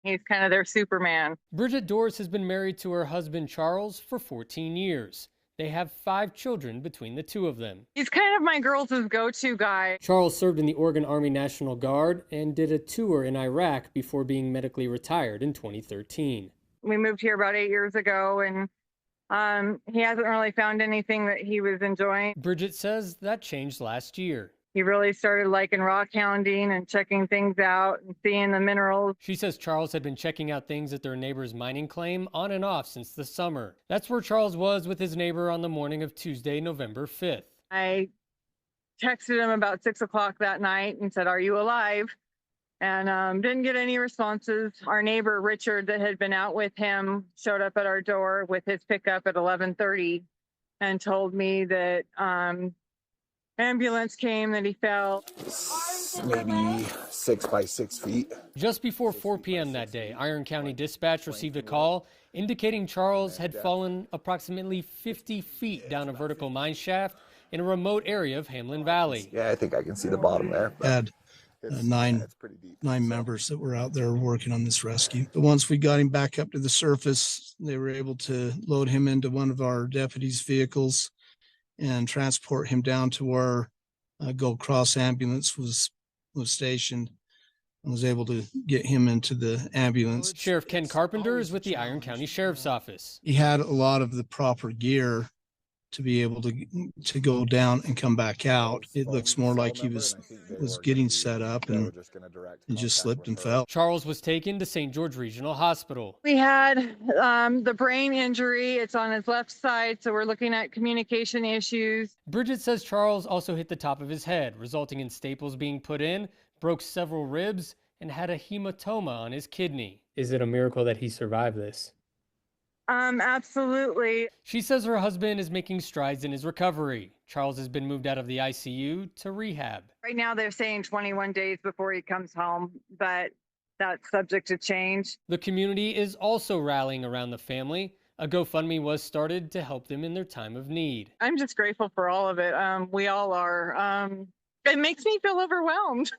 He's kind of their Superman. Bridget Dorris has been married to her husband Charles for 14 years. They have 5 children between the two of them. He's kind of my girls' go-to guy. Charles served in the Oregon Army National Guard and did a tour in Iraq before being medically retired in 2013. We moved here about 8 years ago, and he hasn't really found anything that he was enjoying. Bridget says that changed last year. He really started liking rock hounding and checking things out and seeing the minerals. She says Charles had been checking out things at their neighbor's mining claim on and off since the summer. That's where Charles was with his neighbor on the morning of Tuesday, November 5th. I texted him about 6 o'clock that night and said, "Are you alive?" And didn't get any responses. Our neighbor, Richard, that had been out with him, showed up at our door with his pickup at 11:30 and told me that ambulance came, that he fell. Maybe 6 by 6 feet. Just before 4 p.m. that day, Iron County Dispatch received a call indicating Charles had fallen approximately 50 feet down a vertical mine shaft in a remote area of Hamlin Valley. Yeah, I think I can see the bottom there. Had nine members that were out there working on this rescue. But once we got him back up to the surface, they were able to load him into one of our deputies' vehicles and transport him down to where Gold Cross ambulance was stationed, and was able to get him into the ambulance. Sheriff Ken Carpenter is with the Iron County Sheriff's Office. He had a lot of the proper gear to be able to go down and come back out. It looks more like he was getting set up and he just slipped and fell. Charles was taken to St. George Regional Hospital. We had the brain injury. It's on his left side, so we're looking at communication issues. Bridget says Charles also hit the top of his head, resulting in staples being put in, broke several ribs, and had a hematoma on his kidney. Is it a miracle that he survived this? Absolutely. She says her husband is making strides in his recovery. Charles has been moved out of the ICU to rehab. Right now they're saying 21 days before he comes home, but that's subject to change. The community is also rallying around the family. A GoFundMe was started to help them in their time of need. I'm just grateful for all of it. We all are. It makes me feel overwhelmed.